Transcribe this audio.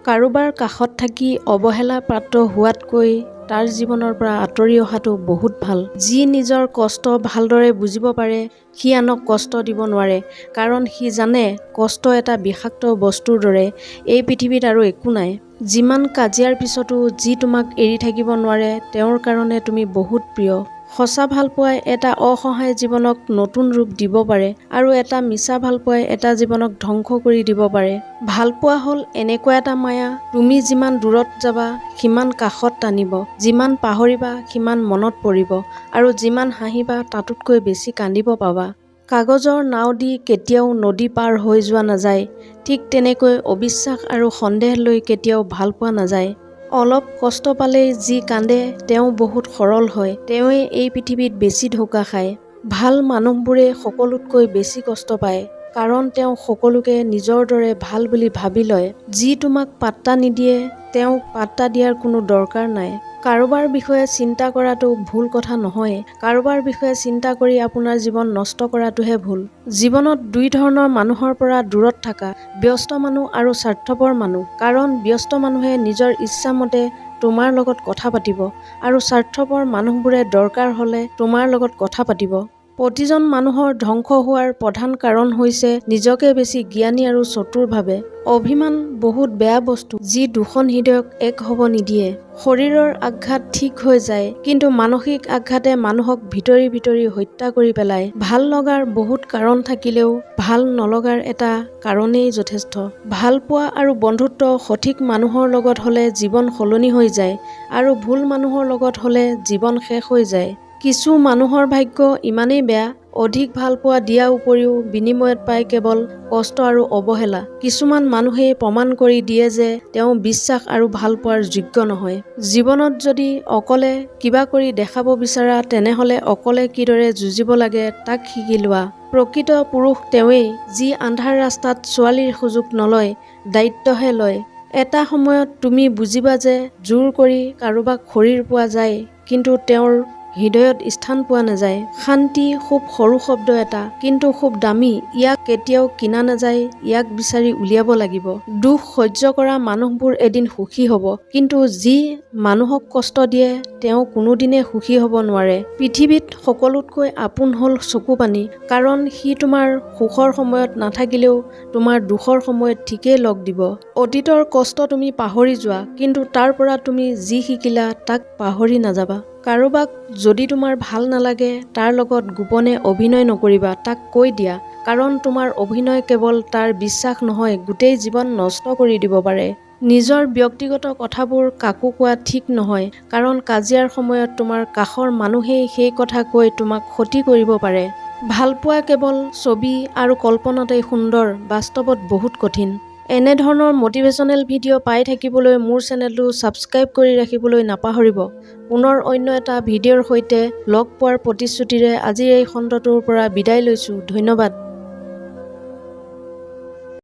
কাৰোবাৰ কাষত থাকি অৱহেলা প্ৰাপ্ত হোৱাতকৈ তাৰ জীৱনৰ পৰা আঁতৰি অহাটো বহুত ভাল। যি নিজৰ কষ্ট ভালদৰে বুজিব পাৰে সি আনক কষ্ট দিব নোৱাৰে, কাৰণ সি জানে কষ্ট এটা বিষাক্ত বস্তুৰ দৰে এই পৃথিৱীত আৰু একো নাই। যিমান কাজিয়াৰ পিছতো যি তোমাক এৰি থাকিব নোৱাৰে তেওঁৰ কাৰণে তুমি বহুত প্ৰিয়। সঁচা ভালপোৱাই এটা অসহায় জীৱনক নতুন ৰূপ দিব পাৰে আৰু এটা মিছা ভালপোৱাই এটা জীৱনক ধ্বংস কৰি দিব পাৰে। ভালপোৱা হ'ল এনেকুৱা এটা মায়া, তুমি যিমান দূৰত যাবা সিমান কাষত টানিব, যিমান পাহৰিবা সিমান মনত পৰিব আৰু যিমান হাঁহিবা তাতোতকৈ বেছি কান্দিব পাবা। কাগজৰ নাও দি কেতিয়াও নদী পাৰ হৈ যোৱা নাযায়, ঠিক তেনেকৈ অবিশ্বাস আৰু সন্দেহ লৈ কেতিয়াও ভাল পোৱা নাযায়। অলপ কষ্ট পালেই যি কান্দে তেওঁ বহুত সৰল হয়, তেওঁৱে এই পৃথিৱীত বেছি ধোকা খায়। ভাল মানুহবোৰে সকলোতকৈ বেছি কষ্ট পায়, কাৰণ তেওঁ সকলোকে নিজৰ দৰে ভাল বুলি ভাবি লয়। যি তোমাক পাত্তা নিদিয়ে তেওঁক পাত্তা দিয়াৰ কোনো দৰকাৰ নাই। কাৰোবাৰ বিষয়ে চিন্তা কৰাটো ভুল কথা নহয়, কাৰোবাৰ বিষয়ে চিন্তা কৰি আপোনাৰ জীৱন নষ্ট কৰাটোহে ভুল। জীৱনত দুই ধৰণৰ মানুহৰ পৰা দূৰত থাকা, ব্যস্ত মানুহ আৰু স্বাৰ্থপৰ মানুহ। কাৰণ ব্যস্ত মানুহে নিজৰ ইচ্ছামতে তোমাৰ লগত কথা পাতিব আৰু স্বাৰ্থপৰ মানুহবোৰে দৰকাৰ হ'লে তোমাৰ লগত কথা পাতিব। প্ৰতিজন মানুহৰ ধ্বংস হোৱাৰ প্ৰধান কাৰণ হৈছে নিজকে বেছি জ্ঞানী আৰু চতুৰ ভাবে। অভিমান বহুত বেয়া বস্তু যি দুখন হৃদয়ক এক হ'ব নিদিয়ে। শৰীৰৰ আঘাত ঠিক হৈ যায়, কিন্তু মানসিক আঘাতে মানুহক ভিতৰি ভিতৰি হত্যা কৰি পেলায়। ভাল লগাৰ বহুত কাৰণ থাকিলেও ভাল নলগাৰ এটা কাৰণেই যথেষ্ট। ভাল পোৱা আৰু বন্ধুত্ব সঠিক মানুহৰ লগত হ'লে জীৱন সলনি হৈ যায় আৰু ভুল মানুহৰ লগত হ'লে জীৱন শেষ হৈ যায়। কিছু মানুহৰ ভাগ্য ইমানেই বেয়া, অধিক ভালপোৱা দিয়াৰ উপৰিও বিনিময়ত পায় কেৱল কষ্ট আৰু অৱহেলা। কিছুমান মানুহে প্ৰমাণ কৰি দিয়ে যে তেওঁ বিশ্বাস আৰু ভালপোৱাৰ যোগ্য নহয়। জীৱনত যদি অকলে কিবা কৰি দেখাব বিচাৰা তেনেহ'লে অকলে কিদৰে যুঁজিব লাগে তাক শিকি লোৱা। প্ৰকৃত পুৰুষ তেওঁৱেই যি আন্ধাৰ ৰাস্তাত ছোৱালীৰ সুযোগ নলয়, দায়িত্বহে লয়। এটা সময়ত তুমি বুজিবা যে জোৰ কৰি কাৰোবাক শৰীৰ পোৱা যায়, কিন্তু তেওঁৰ হৃদয়ত স্থান পোৱা নাযায়। শান্তি খুব সৰু শব্দ এটা, কিন্তু খুব দামী। ইয়াক কেতিয়াও কিনা নাযায়, ইয়াক বিচাৰি উলিয়াব লাগিব। দুখ সহ্য কৰা মানুহবোৰ এদিন সুখী হ'ব, কিন্তু যি মানুহক কষ্ট দিয়ে তেওঁ কোনোদিনে সুখী হ'ব নোৱাৰে। পৃথিৱীত সকলোতকৈ আপোন হ'ল চকুপানী, কাৰণ সি তোমাৰ সুখৰ সময়ত নাথাকিলেও তোমাৰ দুখৰ সময়ত ঠিকেই লগ দিব। অতীতৰ কষ্ট তুমি পাহৰি যোৱা, কিন্তু তাৰ পৰা তুমি যি শিকিলা তাক পাহৰি নাযাবা। কাৰোবাক যদি তোমাৰ ভাল নালাগে তাৰ লগত গোপনে অভিনয় নকৰিবা, তাক কৈ দিয়া, কাৰণ তোমাৰ অভিনয় কেৱল তাৰ বিশ্বাস নহয় গোটেই জীৱন নষ্ট কৰি দিব পাৰে। নিজৰ ব্যক্তিগত কথাবোৰ কাকো কোৱা ঠিক নহয়, কাৰণ কাজিয়াৰ সময়ত তোমাৰ কাষৰ মানুহেই সেই কথা কৈ তোমাক ক্ষতি কৰিব পাৰে। ভালপোৱা কেৱল ছবি আৰু কল্পনাতেই সুন্দৰ, বাস্তৱত বহুত কঠিন। এনেধৰণৰ মটিভেশ্যনেল ভিডিঅ' পাই থাকিবলৈ মোৰ চেনেলটো ছাবস্ক্ৰাইব কৰি ৰাখিবলৈ নাপাহৰিব। পুনৰ অন্য এটা ভিডিঅ'ৰ সৈতে লগ পোৱাৰ প্ৰতিশ্ৰুতিৰে আজিৰ এই খণ্ডটোৰ পৰা বিদায় লৈছোঁ। ধন্যবাদ।